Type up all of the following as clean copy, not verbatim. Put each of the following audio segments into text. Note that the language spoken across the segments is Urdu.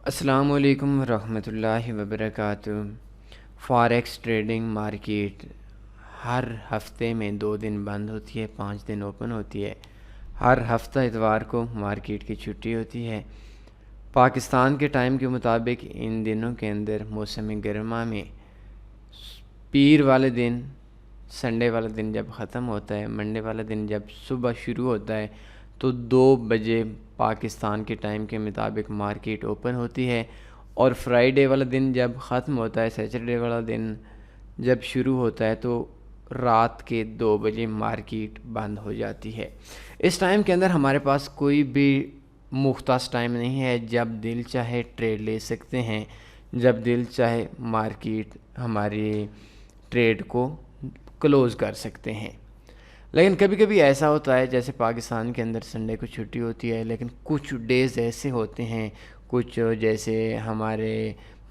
السلام علیکم ورحمۃ اللہ وبرکاتہ۔ فاریکس ٹریڈنگ مارکیٹ ہر ہفتے میں 2 دن بند ہوتی ہے، 5 دن اوپن ہوتی ہے۔ ہر ہفتہ اتوار کو مارکیٹ کی چھٹی ہوتی ہے۔ پاکستان کے ٹائم کے مطابق ان دنوں کے اندر موسم گرما میں پیر والے دن، سنڈے والا دن جب ختم ہوتا ہے، منڈے والا دن جب صبح شروع ہوتا ہے تو 2 بجے پاکستان کے ٹائم کے مطابق مارکیٹ اوپن ہوتی ہے، اور فرائیڈے والا دن جب ختم ہوتا ہے، سیٹرڈے والا دن جب شروع ہوتا ہے تو رات کے 2 بجے مارکیٹ بند ہو جاتی ہے۔ اس ٹائم کے اندر ہمارے پاس کوئی بھی مختص ٹائم نہیں ہے، جب دل چاہے ٹریڈ لے سکتے ہیں، جب دل چاہے مارکیٹ ہماری ٹریڈ کو کلوز کر سکتے ہیں۔ لیکن کبھی کبھی ایسا ہوتا ہے جیسے پاکستان کے اندر سنڈے کو چھٹی ہوتی ہے، لیکن کچھ ڈیز ایسے ہوتے ہیں، کچھ جیسے ہمارے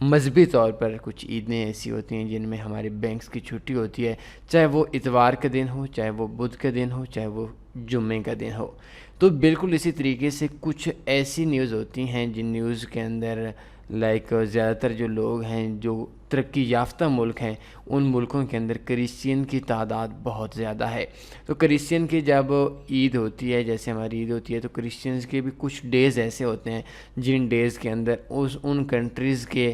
مذہبی طور پر کچھ عیدیں ایسی ہوتی ہیں جن میں ہمارے بینکس کی چھٹی ہوتی ہے، چاہے وہ اتوار کا دن ہو، چاہے وہ بدھ کا دن ہو، چاہے وہ جمعے کا دن ہو۔ تو بالکل اسی طریقے سے کچھ ایسی نیوز ہوتی ہیں جن نیوز کے اندر زیادہ تر جو لوگ ہیں جو ترقی یافتہ ملک ہیں، ان ملکوں کے اندر کرسچین کی تعداد بہت زیادہ ہے۔ تو کرسچین کی جب عید ہوتی ہے، جیسے ہماری عید ہوتی ہے، تو کرسچینز کے بھی کچھ ڈیز ایسے ہوتے ہیں جن ڈیز کے اندر ان کنٹریز کے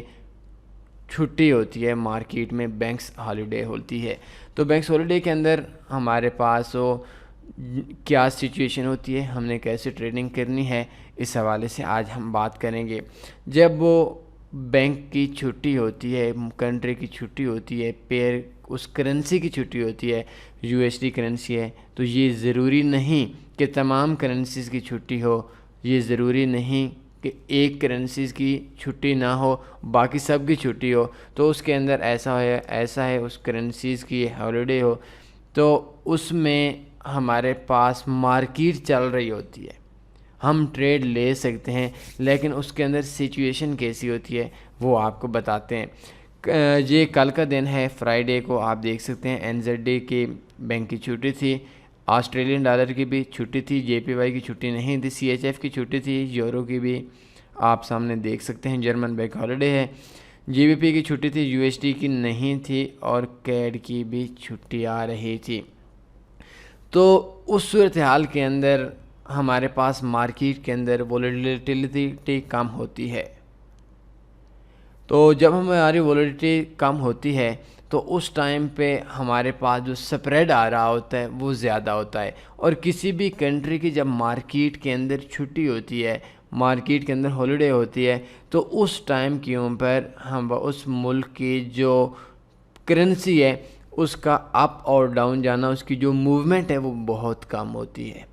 چھٹی ہوتی ہے، مارکیٹ میں بینکس ہالیڈے ہوتی ہے۔ تو بینکس ہالیڈے کے اندر ہمارے پاس کیا سچویشن ہوتی ہے، ہم نے کیسے ٹریڈنگ کرنی ہے، اس حوالے سے آج ہم بات کریں گے۔ جب وہ بینک کی چھٹی ہوتی ہے، کنٹری کی چھٹی ہوتی ہے، اس کرنسی کی چھٹی ہوتی ہے، یو ایس ڈی کرنسی ہے، تو یہ ضروری نہیں کہ تمام کرنسیز کی چھٹی ہو، یہ ضروری نہیں کہ ایک کرنسیز کی چھٹی نہ ہو باقی سب کی چھٹی ہو۔ تو اس کے اندر ایسا ہے اس کرنسیز کی ہالیڈے ہو تو اس میں ہمارے پاس مارکیٹ چل رہی ہوتی ہے، ہم ٹریڈ لے سکتے ہیں، لیکن اس کے اندر سچویشن کیسی ہوتی ہے وہ آپ کو بتاتے ہیں۔ یہ کل کا دن ہے، فرائیڈے کو آپ دیکھ سکتے ہیں این زیڈ ڈے کی بینک کی چھٹی تھی، آسٹریلین ڈالر کی بھی چھٹی تھی، جے پی وائی کی چھٹی نہیں تھی، سی ایچ ایف کی چھٹی تھی، یورو کی بھی آپ سامنے دیکھ سکتے ہیں، جرمن بینک ہالیڈے ہے، جی بی پی کی چھٹی تھی، یو ایس ڈی کی نہیں تھی، اور کیڈ کی بھی چھٹی آ رہی تھی۔ تو اس صورتحال کے اندر ہمارے پاس مارکیٹ کے اندر وولیٹیلیٹی کم ہوتی ہے۔ تو جب ہماری وولیٹیلیٹی کم ہوتی ہے تو اس ٹائم پہ ہمارے پاس جو سپریڈ آ رہا ہوتا ہے وہ زیادہ ہوتا ہے، اور کسی بھی کنٹری کی جب مارکیٹ کے اندر چھٹی ہوتی ہے، مارکیٹ کے اندر ہالیڈے ہوتی ہے، تو اس ٹائم کے اوپر ہم اس ملک کی جو کرنسی ہے اس کا اپ اور ڈاؤن جانا، اس کی جو موومنٹ ہے وہ بہت کم ہوتی ہے۔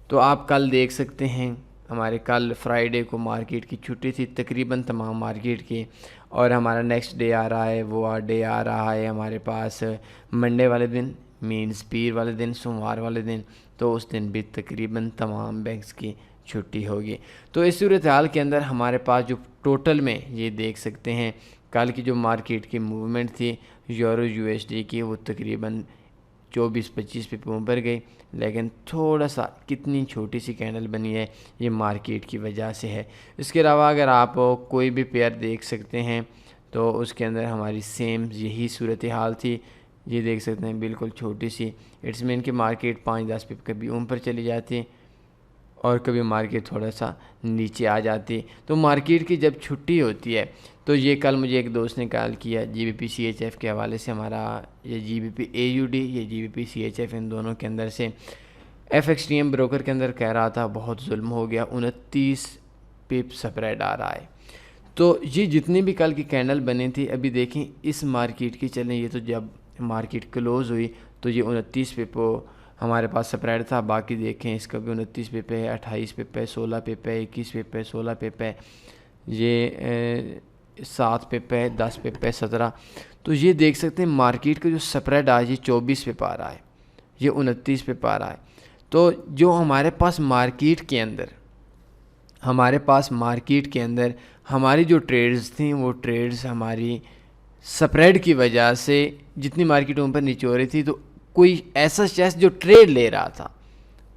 تو آپ کل دیکھ سکتے ہیں ہمارے کل فرائیڈے کو مارکیٹ کی چھٹی تھی تقریباً تمام مارکیٹ کی، اور ہمارا نیکسٹ ڈے آ رہا ہے، وہ ڈے آ رہا ہے ہمارے پاس منڈے والے دن، مینز پیر والے دن، سوموار والے دن، تو اس دن بھی تقریباً تمام بینکس کی چھٹی ہوگی۔ تو اس صورتحال کے اندر ہمارے پاس جو ٹوٹل میں یہ دیکھ سکتے ہیں کل کی جو مارکیٹ کی موومنٹ تھی یورو یو ایس ڈی کی، وہ تقریباً 24-25 پہ اوپر گئی، لیکن تھوڑا سا کتنی چھوٹی سی کینڈل بنی ہے یہ مارکیٹ کی وجہ سے ہے۔ اس کے علاوہ اگر آپ کوئی بھی پیئر دیکھ سکتے ہیں تو اس کے اندر ہماری سیم یہی صورتحال تھی، یہ دیکھ سکتے ہیں بالکل چھوٹی سی، اٹس مین کہ مارکیٹ 5-10 پہ کبھی اوپر چلی جاتی اور کبھی مارکیٹ تھوڑا سا نیچے آ جاتی۔ تو مارکیٹ کی جب چھٹی ہوتی ہے تو یہ کل مجھے ایک دوست نے کال کیا G B P C H F کے حوالے سے، ہمارا یہ G B P A U D, یہ G B P C H F, ان دونوں کے اندر سے F X T M broker کے اندر کہہ رہا تھا بہت ظلم ہو گیا، 29 پپ سپریڈ آ رہا ہے۔ تو یہ جتنی بھی کل کی کینڈل بنی تھی، ابھی دیکھیں اس مارکیٹ کی چلیں، یہ تو جب مارکیٹ کلوز ہوئی تو یہ 29 پپ ہمارے پاس سپریڈ تھا، باقی دیکھیں اس کا بھی 29 پپ ہے، 28 پپ ہے، 16 پپ ہے، 21 پپ ہے، 16 پپ ہے، یہ 7 پپ ہے، 10 پپ ہے، 17۔ تو یہ دیکھ سکتے ہیں مارکیٹ کا جو سپریڈ آج یہ 24 پپ آ رہا ہے، یہ 29 پپ آ رہا ہے۔ تو جو ہمارے پاس مارکیٹ کے اندر ہماری جو ٹریڈز تھیں وہ ٹریڈز ہماری سپریڈ کی وجہ سے جتنی مارکیٹ اوپر نیچے ہو رہی تھی، تو کوئی ایسا شخص جو ٹریڈ لے رہا تھا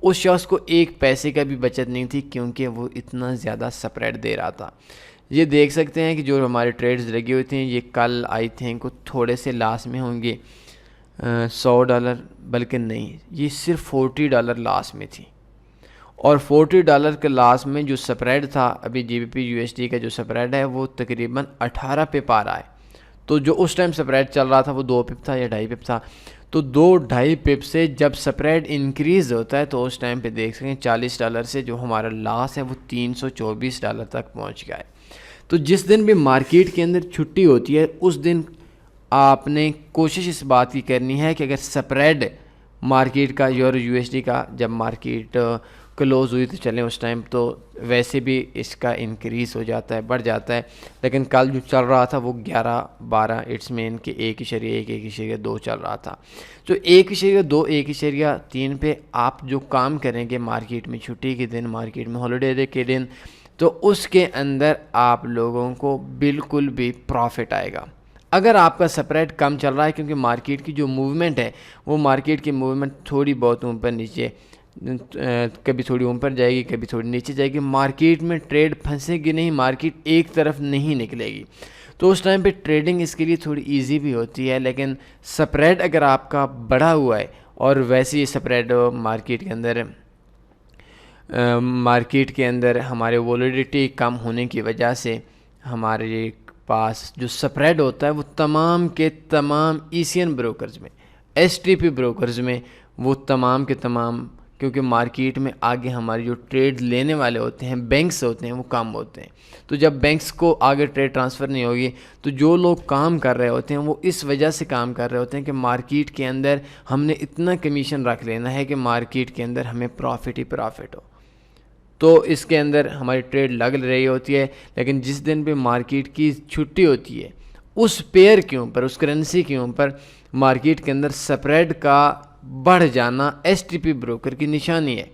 اس شخص کو 1 پیسے کا بھی بچت نہیں تھی، کیونکہ وہ اتنا زیادہ سپریڈ دے رہا تھا۔ یہ دیکھ سکتے ہیں کہ جو ہمارے ٹریڈز لگی ہوئی تھیں یہ کل آئی تھنک تھوڑے سے لاس میں ہوں گے $100، بلکہ نہیں، یہ صرف $40 لاس میں تھی، اور $40 کے لاس میں جو سپریڈ تھا ابھی GBP/USD کا جو سپریڈ ہے وہ تقریباً 18 پہ پا رہا ہے. تو جو اس ٹائم سپریڈ چل رہا تھا وہ 2 پپ تھا یا 2.5 پپ تھا. تو 2-2.5 پپ سے جب سپریڈ انکریز ہوتا ہے تو اس ٹائم پہ دیکھ سکیں $40 سے جو ہمارا لاس ہے وہ $324 تک پہنچ گیا ہے. تو جس دن بھی مارکیٹ کے اندر چھٹی ہوتی ہے اس دن آپ نے کوشش اس بات کی کرنی ہے کہ اگر سپریڈ مارکیٹ کا EUR/USD کا جب مارکیٹ کلوز ہوئی تو چلیں اس ٹائم تو ویسے بھی اس کا انکریز ہو جاتا ہے، بڑھ جاتا ہے، لیکن کل جو چل رہا تھا وہ 11-12 اٹس مین کہ 1.1-1.2 چل رہا تھا. تو 1.2 1.3 پہ آپ جو کام کریں گے مارکیٹ میں چھٹی کے دن، مارکیٹ میں ہالیڈے کے دن، تو اس کے اندر آپ لوگوں کو بالکل بھی پروفٹ آئے گا. اگر آپ کا سپریڈ کم چل رہا ہے کیونکہ مارکیٹ کی جو موومنٹ ہے وہ مارکیٹ کی موومنٹ تھوڑی بہت اوپر نیچے، کبھی تھوڑی اوپر جائے گی کبھی تھوڑی نیچے جائے گی، مارکیٹ میں ٹریڈ پھنسے گی نہیں، مارکیٹ ایک طرف نہیں نکلے گی. تو اس ٹائم پہ ٹریڈنگ اس کے لیے تھوڑی ایزی بھی ہوتی ہے. لیکن سپریڈ اگر آپ کا بڑھا ہوا ہے اور ویسے ہی سپریڈ مارکیٹ کے اندر ہمارے وولیٹیلیٹی کم ہونے کی وجہ سے ہمارے پاس جو سپریڈ ہوتا ہے وہ تمام کے تمام ECN بروکرز میں، STP بروکرز میں، وہ تمام کے تمام، کیونکہ مارکیٹ میں آگے ہماری جو ٹریڈ لینے والے ہوتے ہیں بینکس ہوتے ہیں وہ کم ہوتے ہیں. تو جب بینکس کو آگے ٹریڈ ٹرانسفر نہیں ہوگی تو جو لوگ کام کر رہے ہوتے ہیں وہ اس وجہ سے کام کر رہے ہوتے ہیں کہ مارکیٹ کے اندر ہم نے اتنا کمیشن رکھ لینا ہے کہ مارکیٹ کے اندر ہمیں پروفٹ ہی پروفٹ ہو. تو اس کے اندر ہماری ٹریڈ لگ رہی ہوتی ہے. لیکن جس دن بھی مارکیٹ کی چھٹی ہوتی ہے اس پیئر کے اوپر، اس کرنسی کے اوپر مارکیٹ کے اندر سپریڈ کا بڑھ جانا STP بروکر کی نشانی ہے.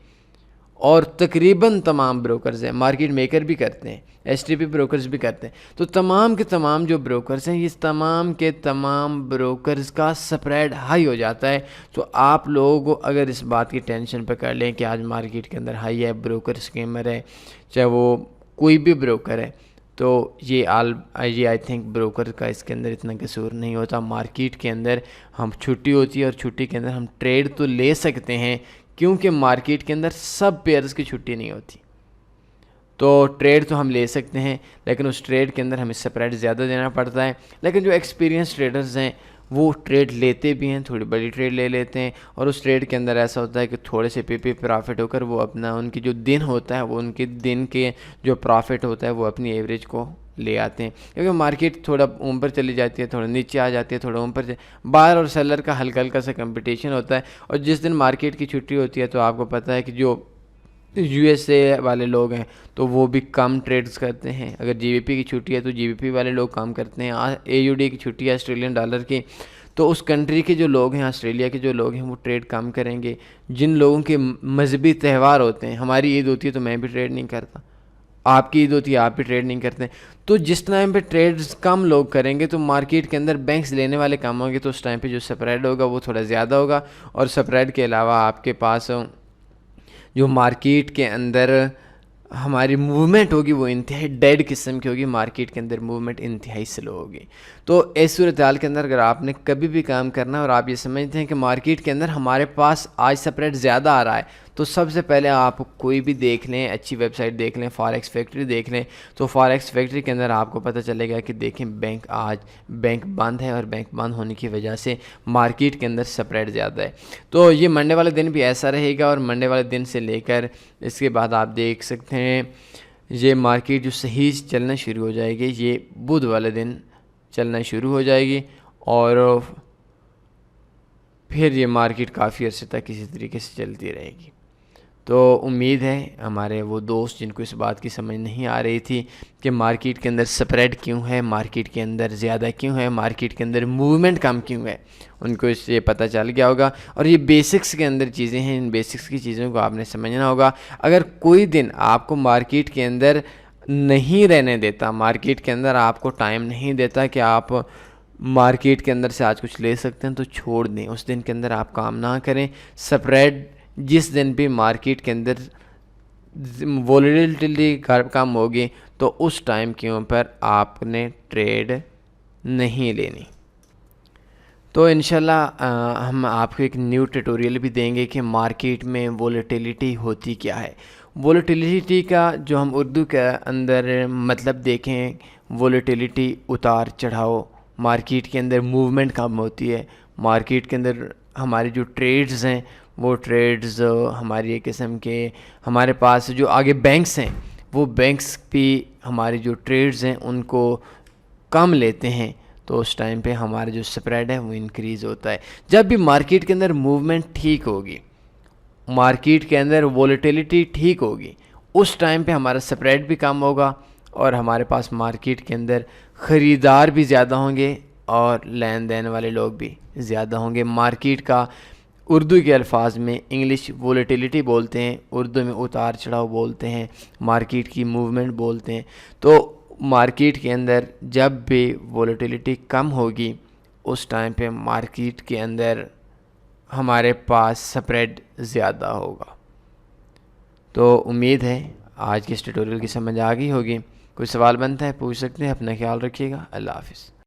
اور تقریباً تمام بروکرز ہیں، مارکیٹ میکر بھی کرتے ہیں، STP بروکرز بھی کرتے ہیں. تو تمام کے تمام جو بروکرز ہیں یہ تمام کے تمام بروکرز کا سپریڈ ہائی ہو جاتا ہے. تو آپ لوگ اگر اس بات کی ٹینشن پہ کر لیں کہ آج مارکیٹ کے اندر ہائی ہے، بروکر اسکیمر ہے، چاہے وہ کوئی بھی بروکر ہے، تو یہ آئی تھنک بروکر کا اس کے اندر اتنا قصور نہیں ہوتا. مارکیٹ کے اندر ہم چھٹی ہوتی ہے اور چھٹی کے اندر ہم ٹریڈ تو لے سکتے ہیں کیونکہ مارکیٹ کے اندر سب پیئرز کی چھٹی نہیں ہوتی. تو ٹریڈ تو ہم لے سکتے ہیں لیکن اس ٹریڈ کے اندر ہمیں سپریڈ زیادہ دینا پڑتا ہے. لیکن جو ایکسپیرینس ٹریڈرز ہیں وہ ٹریڈ لیتے بھی ہیں، تھوڑی بڑی ٹریڈ لے لیتے ہیں، اور اس ٹریڈ کے اندر ایسا ہوتا ہے کہ تھوڑے سے پی پرافٹ ہو کر وہ اپنا ان کی جو دن ہوتا ہے وہ ان کے دن کے جو پرافٹ ہوتا ہے وہ اپنی ایوریج کو لے آتے ہیں. کیونکہ مارکیٹ تھوڑا اوپر چلی جاتی ہے، تھوڑا نیچے آ جاتی ہے، تھوڑا اوپر بائر اور سیلر کا ہلکا ہلکا سا کمپٹیشن ہوتا ہے. اور جس دن مارکیٹ کی چھٹی ہوتی ہے تو آپ کو پتہ ہے کہ جو USA والے لوگ ہیں تو وہ بھی کم ٹریڈز کرتے ہیں. اگر GBP کی چھٹی ہے تو GBP والے لوگ کام کرتے ہیں. AUD کی چھٹی ہے آسٹریلین ڈالر کی، تو اس کنٹری کے جو لوگ ہیں، آسٹریلیا کے جو لوگ ہیں وہ ٹریڈ کم کریں گے. جن لوگوں کے مذہبی تہوار ہوتے ہیں، ہماری عید ہوتی ہے تو میں بھی ٹریڈ نہیں کرتا، آپ کی عید ہوتی ہے آپ بھی ٹریڈ نہیں کرتے. تو جس ٹائم پہ ٹریڈز کم لوگ کریں گے تو مارکیٹ کے اندر بینکس لینے والے کم ہوں گے، تو اس ٹائم پہ جو سپریڈ ہوگا وہ تھوڑا زیادہ ہوگا. اور سپریڈ کے علاوہ آپ کے پاس جو مارکیٹ کے اندر ہماری موومنٹ ہوگی وہ انتہائی ڈیڈ قسم کی ہوگی، مارکیٹ کے اندر موومنٹ انتہائی سلو ہوگی. تو اس صورتحال کے اندر اگر آپ نے کبھی بھی کام کرنا ہے اور آپ یہ سمجھتے ہیں کہ مارکیٹ کے اندر ہمارے پاس آج سپریڈ زیادہ آ رہا ہے، تو سب سے پہلے آپ کوئی بھی دیکھ لیں، اچھی ویب سائٹ دیکھ لیں، فاریکس فیکٹری دیکھ لیں. تو فاریکس فیکٹری کے اندر آپ کو پتہ چلے گا کہ دیکھیں آج بینک بند ہے، اور بینک بند ہونے کی وجہ سے مارکیٹ کے اندر سپریڈ زیادہ ہے. تو یہ منڈے والے دن بھی ایسا رہے گا، اور منڈے والے دن سے لے کر اس کے بعد آپ دیکھ سکتے ہیں یہ مارکیٹ جو صحیح چلنا شروع ہو جائے گی، یہ بدھ والے دن چلنا شروع ہو جائے گی، اور پھر یہ مارکیٹ کافی عرصے تک کسی طریقے سے چلتی رہے گی. تو امید ہے ہمارے وہ دوست جن کو اس بات کی سمجھ نہیں آ رہی تھی کہ مارکیٹ کے اندر سپریڈ کیوں ہے، مارکیٹ کے اندر زیادہ کیوں ہے، مارکیٹ کے اندر موومنٹ کم کیوں ہے، ان کو اس سے پتہ چل گیا ہوگا. اور یہ بیسکس کے اندر چیزیں ہیں، ان بیسکس کی چیزوں کو آپ نے سمجھنا ہوگا. اگر کوئی دن آپ کو مارکیٹ کے اندر نہیں رہنے دیتا، مارکیٹ کے اندر آپ کو ٹائم نہیں دیتا کہ آپ مارکیٹ کے اندر سے آج کچھ لے سکتے ہیں، تو چھوڑ دیں، اس دن کے اندر آپ کام نہ کریں. سپریڈ جس دن بھی مارکیٹ کے اندر وولیٹیلیٹی کم ہوگی تو اس ٹائم کے اوپر آپ نے ٹریڈ نہیں لینی. تو انشاءاللہ ہم آپ کو ایک نیو ٹیٹوریل بھی دیں گے کہ مارکیٹ میں وولیٹیلیٹی ہوتی کیا ہے. وولیٹیلیٹی کا جو ہم اردو کے اندر مطلب دیکھیں، وولیٹیلیٹی اتار چڑھاؤ، مارکیٹ کے اندر موومنٹ کم ہوتی ہے. مارکیٹ کے اندر ہماری جو ٹریڈز ہیں وہ ٹریڈز ہماری ایک قسم کے، ہمارے پاس جو آگے بینکس ہیں وہ بینکس بھی ہماری جو ٹریڈز ہیں ان کو کم لیتے ہیں، تو اس ٹائم پہ ہمارا جو سپریڈ ہے وہ انکریز ہوتا ہے. جب بھی مارکیٹ کے اندر موومنٹ ٹھیک ہوگی، مارکیٹ کے اندر وولیٹیلیٹی ٹھیک ہوگی، اس ٹائم پہ ہمارا سپریڈ بھی کم ہوگا اور ہمارے پاس مارکیٹ کے اندر خریدار بھی زیادہ ہوں گے اور لین دین والے لوگ بھی زیادہ ہوں گے. مارکیٹ کا اردو کے الفاظ میں انگلش وولیٹیلیٹی بولتے ہیں، اردو میں اتار چڑھاؤ بولتے ہیں، مارکیٹ کی موومنٹ بولتے ہیں. تو مارکیٹ کے اندر جب بھی وولیٹیلیٹی کم ہوگی اس ٹائم پہ مارکیٹ کے اندر ہمارے پاس سپریڈ زیادہ ہوگا. تو امید ہے آج کے اس ٹیوٹوریل کی سمجھ آ گئی ہوگی. کوئی سوال بنتا ہے پوچھ سکتے ہیں. اپنا خیال رکھیے گا. اللہ حافظ.